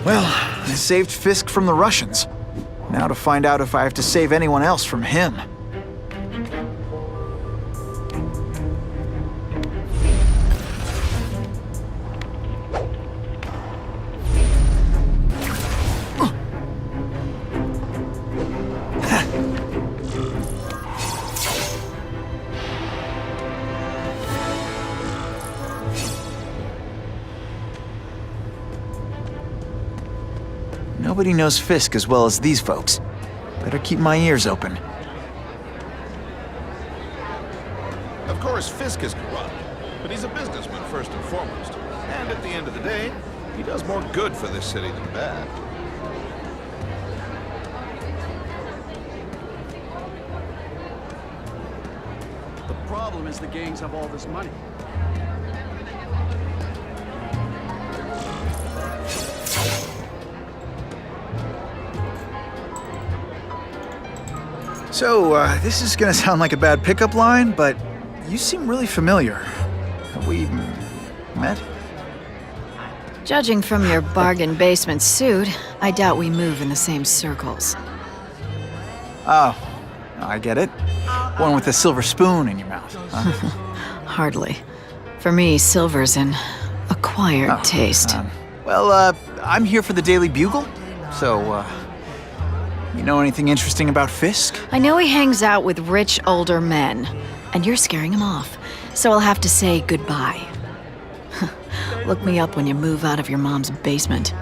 Well, I saved Fisk from the Russians. Now to find out if I have to save anyone else from him. Nobody knows Fisk as well as these folks. Better keep my ears open. Of course, Fisk is corrupt, but he's a businessman first and foremost. And at the end of the day, he does more good for this city than bad. The problem is the gangs have all this money. So, this is gonna sound like a bad pickup line, but you seem really familiar. Have we met? Judging from your bargain basement suit, I doubt we move in the same circles. Oh, I get it. One with a silver spoon in your mouth, huh? Hardly. For me, silver's an acquired taste. Well, I'm here for the Daily Bugle, so, you know anything interesting about Fisk? I know he hangs out with rich older men, and you're scaring him off, so I'll have to say goodbye. Look me up when you move out of your mom's basement.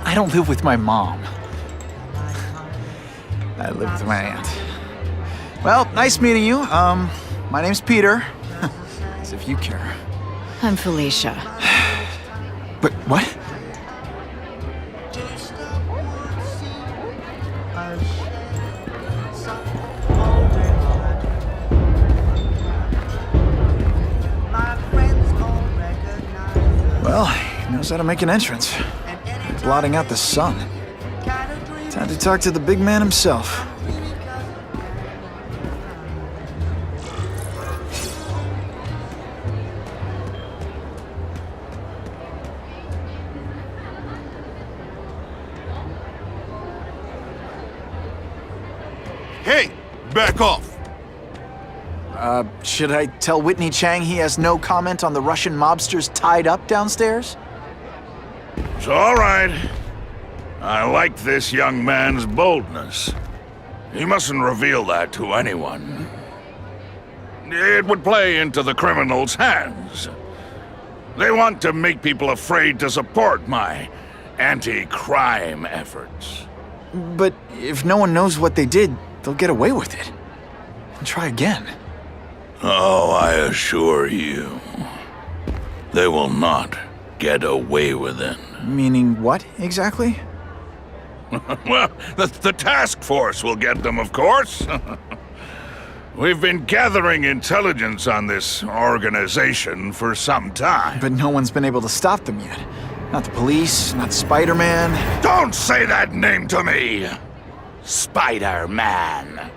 I don't live with my mom. I live with my aunt. Well, nice meeting you. My name's Peter. As if you care. I'm Felicia. But what? Well, he knows how to make an entrance. Blotting out the sun. Time to talk to the big man himself. Hey, back off! Should I tell Whitney Chang he has no comment on the Russian mobsters tied up downstairs? It's all right. I like this young man's boldness. He mustn't reveal that to anyone. It would play into the criminals' hands. They want to make people afraid to support my anti-crime efforts. But if no one knows what they did, they'll get away with it. And try again. Oh, I assure you, they will not get away with it. Meaning what, exactly? Well, the task force will get them, of course. We've been gathering intelligence on this organization for some time. But no one's been able to stop them yet. Not the police, not Spider-Man. Don't say that name to me! Spider-Man.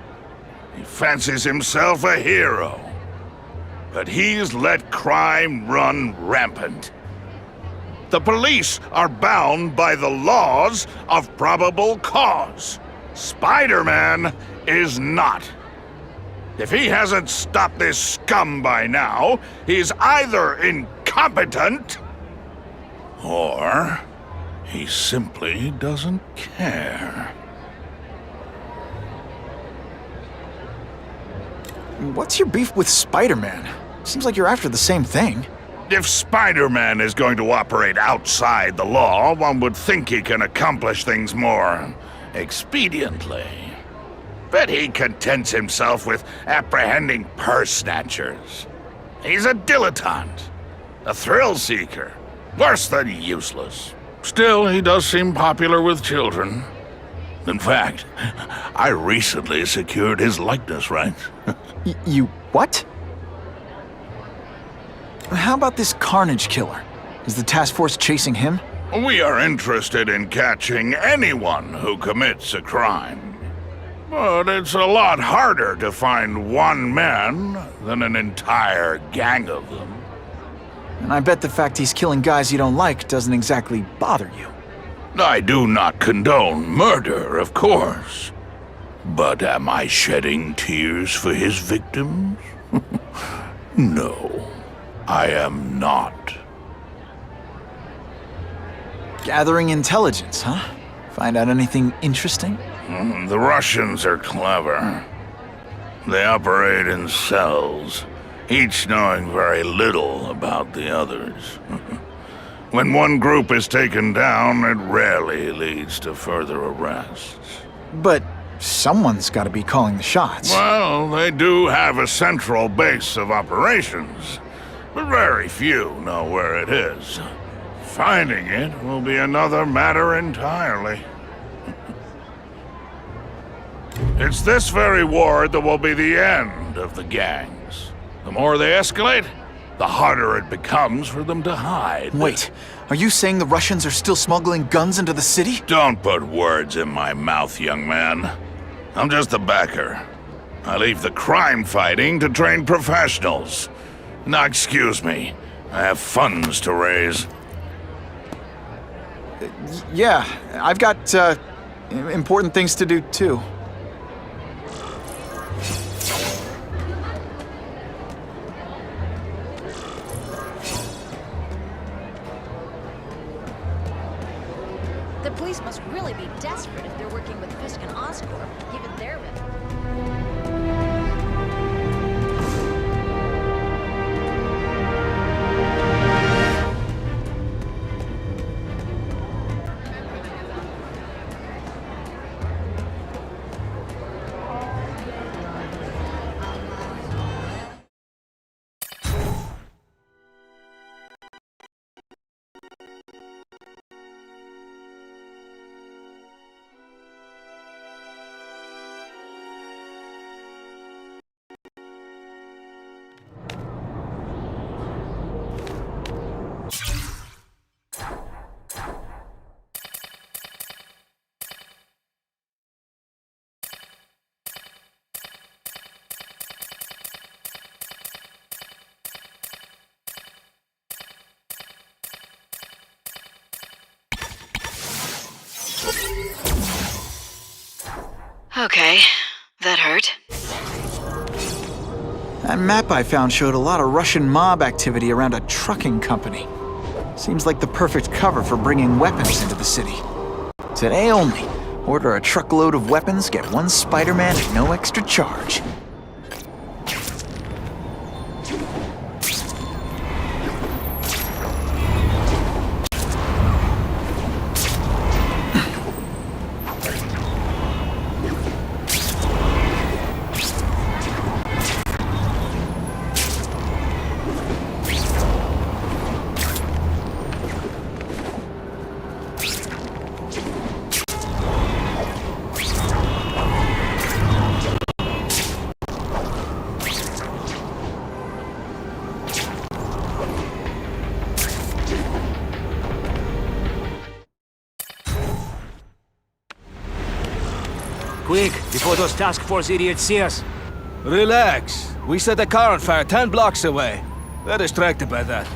He fancies himself a hero. But he's let crime run rampant. The police are bound by the laws of probable cause. Spider-Man is not. If he hasn't stopped this scum by now, he's either incompetent or he simply doesn't care. What's your beef with Spider-Man? Seems like you're after the same thing. If Spider-Man is going to operate outside the law, one would think he can accomplish things more expediently. But he contents himself with apprehending purse snatchers. He's a dilettante, a thrill seeker, worse than useless. Still, he does seem popular with children. In fact, I recently secured his likeness rights. You what? How about this Carnage killer? Is the task force chasing him? We are interested in catching anyone who commits a crime. But it's a lot harder to find one man than an entire gang of them. And I bet the fact he's killing guys you don't like doesn't exactly bother you. I do not condone murder, of course. But am I shedding tears for his victims? No, I am not. Gathering intelligence, huh? Find out anything interesting? The Russians are clever. They operate in cells, each knowing very little about the others. When one group is taken down, it rarely leads to further arrests. But someone's got to be calling the shots. Well, they do have a central base of operations, but very few know where it is. Finding it will be another matter entirely. It's this very ward that will be the end of the gangs. The more they escalate, the harder it becomes for them to hide. Wait, are you saying the Russians are still smuggling guns into the city? Don't put words in my mouth, young man. I'm just a backer. I leave the crime fighting to trained professionals. Now, excuse me. I have funds to raise. Yeah, I've got, important things to do, too. The police must really be desperate if they're working with Fisk and Oscorp, given their reputation. Okay, that hurt. That map I found showed a lot of Russian mob activity around a trucking company. Seems like the perfect cover for bringing weapons into the city. Today only, order a truckload of weapons, get one Spider-Man at no extra charge. Quick, before those task force idiots see us. Relax. We set a car on fire 10 blocks away. They're distracted by that.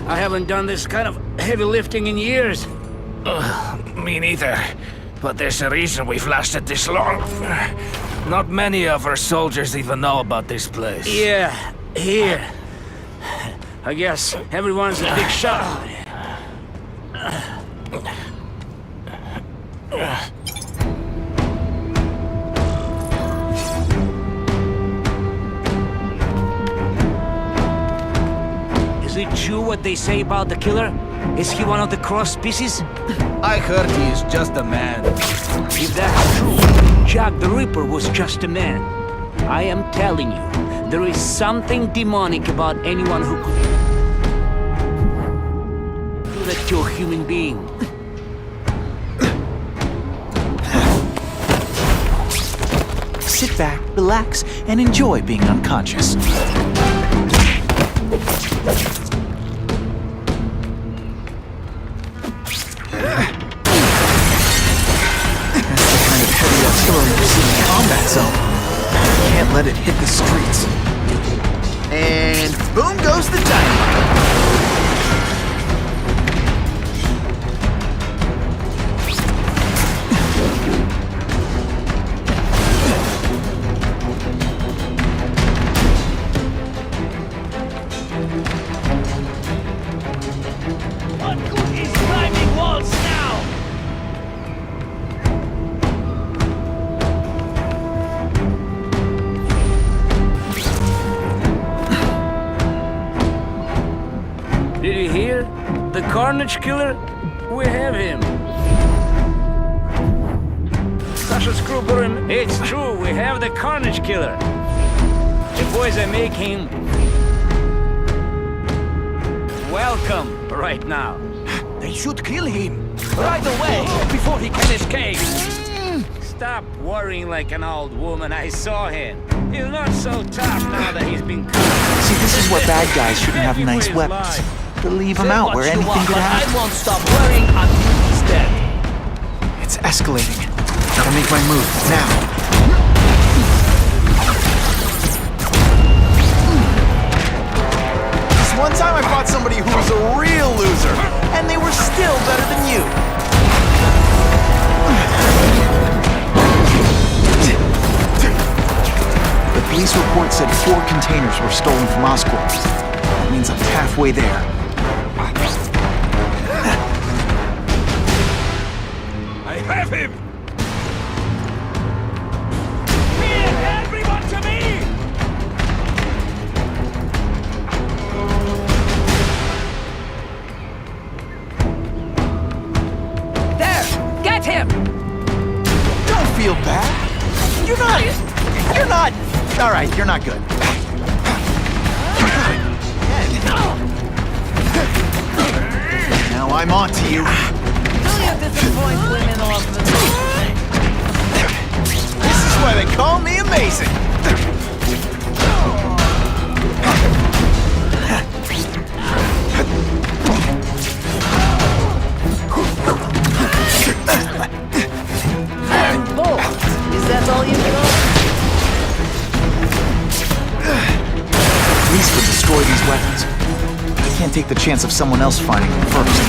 I haven't done this kind of heavy lifting in years. Me neither. But there's a reason we've lasted this long. Not many of our soldiers even know about this place. Yeah, here. I guess everyone's a big shot. Is it true what they say about the killer? Is he one of the cross species? I heard he is just a man. If that's true, Jack the Ripper was just a man. I am telling you, there is something demonic about anyone who could do that to a human being. Sit back, relax, and enjoy being unconscious. Artillery you see in the combat zone. Can't let it hit the streets. And boom goes the dynamite. What good is climbing walls now? Did you hear? The Carnage Killer? We have him. Sasha Screwburn, it's true, we have the Carnage Killer. The boys are making welcome right now. They should kill him right away before he can escape. Stop worrying like an old woman. I saw him. He's not so tough now that he's been caught. See, this is where bad guys shouldn't have nice weapons. To leave them out where anything could happen. I won't stop worrying until he's dead. It's escalating. Gotta make my move now. This one time I fought somebody who was a real loser, and they were still better than you. The police report said 4 containers were stolen from Oscorp. That means I'm halfway there. I have him! Everyone to me! There! Get him! Don't feel bad. You're not... All right, you're not good. Now I'm on to you. This is why they call me amazing. Is that all you got? Police would destroy these weapons. I can't take the chance of someone else finding them first.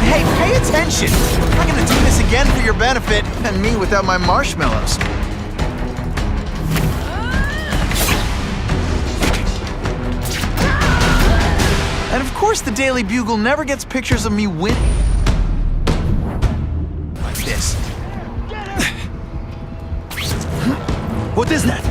Hey, pay attention! I'm not gonna do this again for your benefit, and me without my marshmallows. And of course the Daily Bugle never gets pictures of me winning. Like this. What is that?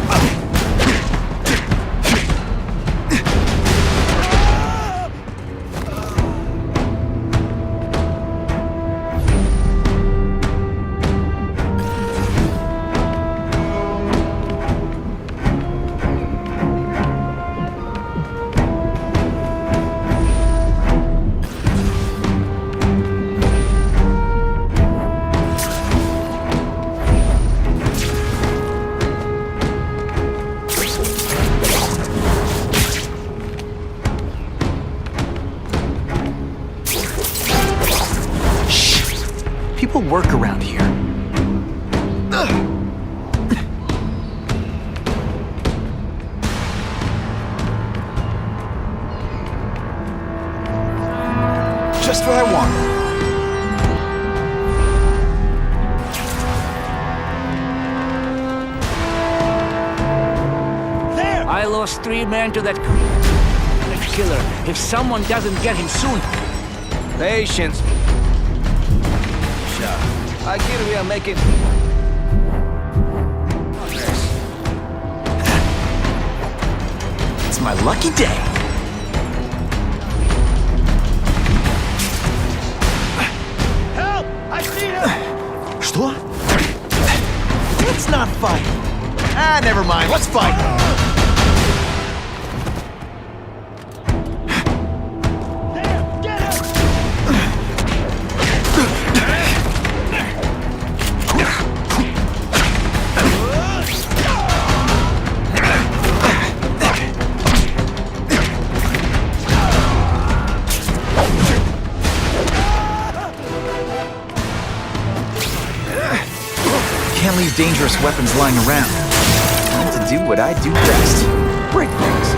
People work around here. Just what I want. There! I lost 3 men to that killer. If someone doesn't get him soon... Patience. I hear we are making... It's my lucky day. Help! I see fight. Ah, never mind, let's fight. Can't leave dangerous weapons lying around. Time to do what I do best. Break things.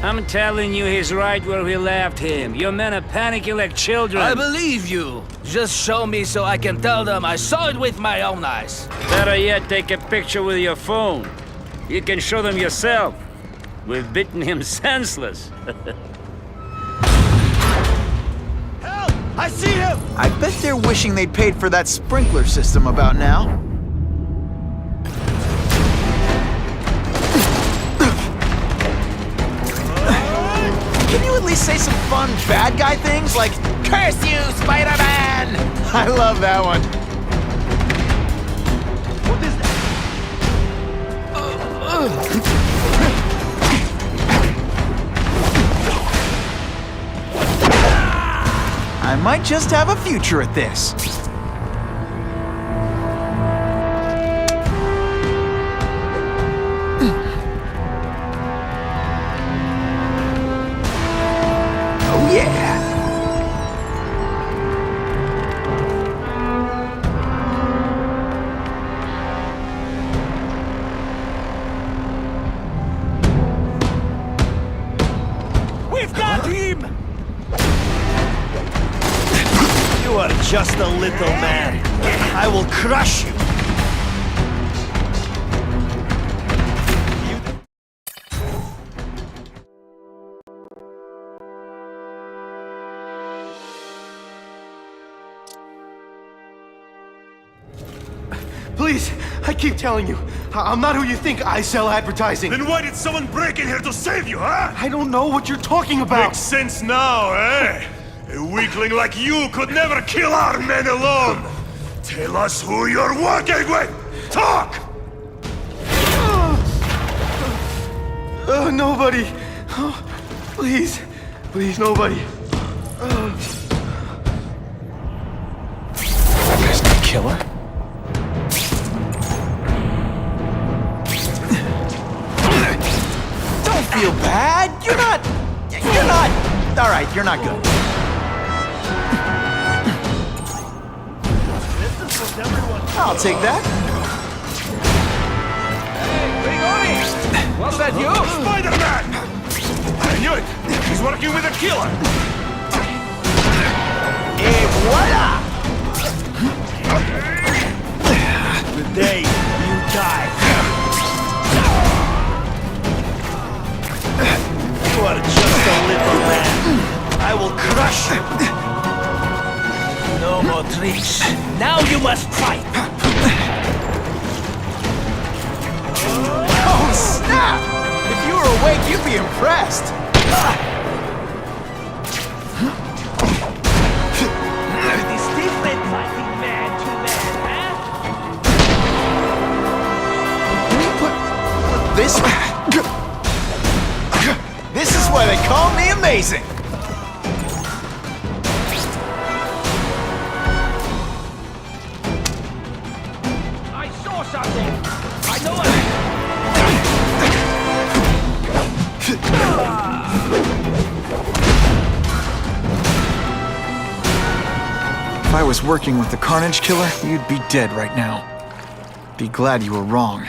I'm telling you, he's right where we left him. Your men are panicking like children. I believe you. Just show me so I can tell them I saw it with my own eyes. Better yet, take a picture with your phone. You can show them yourself. We've beaten him senseless. I see him! I bet they're wishing they'd paid for that sprinkler system about now. Can you at least say some fun bad guy things like, "Curse you, Spider-Man"? I love that one. What is that? I might just have a future at this. Oh yeah! We've got him! You are just a little man. I will crush you. Please, I keep telling you, I'm not who you think. I sell advertising. Then why did someone break in here to save you, huh? I don't know what you're talking about. Makes sense now, eh? A weakling like you could never kill our men alone! Tell us who you're working with! Talk! Nobody. Oh, please. Please, nobody. That guy's no killer. Don't feel bad. You're not. All right, you're not good. I'll take that. Was that you? Spider-Man! I knew it! He's working with a killer! Et voila! The day you die. You are just a little man. I will crush you. No more tricks. Now you must fight. Oh, snap! If you were awake, you'd be impressed. This different fighting man to man, huh? This is why they call me amazing. I saw something. I know it. If I was working with the Carnage Killer, you'd be dead right now. Be glad you were wrong.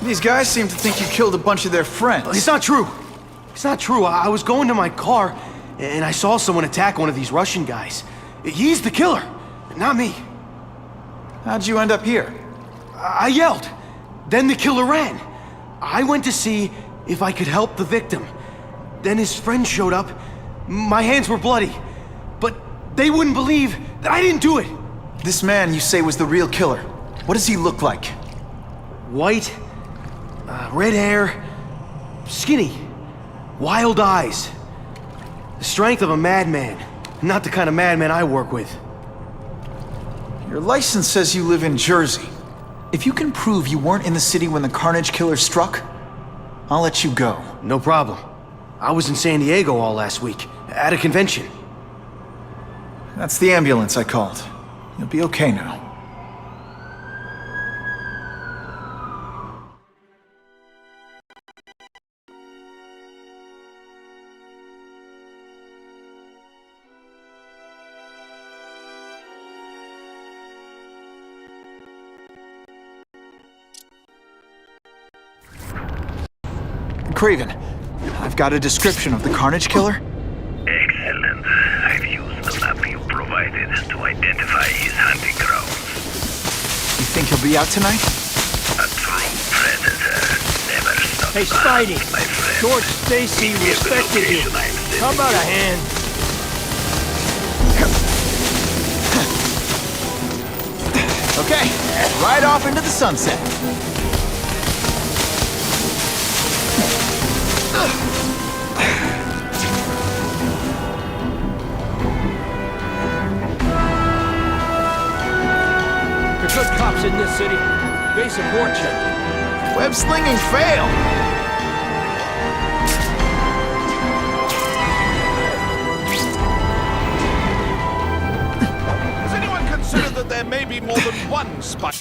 These guys seem to think you killed a bunch of their friends. It's not true. It's not true. I was going to my car, and I saw someone attack one of these Russian guys. He's the killer, not me. How'd you end up here? I yelled. Then the killer ran. I went to see if I could help the victim. Then his friend showed up. My hands were bloody. But they wouldn't believe that I didn't do it. This man you say was the real killer. What does he look like? White, red hair, skinny, wild eyes. The strength of a madman. Not the kind of madman I work with. Your license says you live in Jersey. If you can prove you weren't in the city when the Carnage Killer struck, I'll let you go. No problem. I was in San Diego all last week, at a convention. That's the ambulance I called. You'll be okay now. Craven, I've got a description of the Carnage Killer. Excellent. I've used the map you provided to identify his hunting grounds. You think he'll be out tonight? A true predator never stops. Hey, Spidey. My friend. George Stacy Here's the respected you. location I'm sending. How about a hand? Okay, right off into the sunset. There's good cops in this city. They support you. Web slinging fail. Has anyone considered that there may be more than one spy?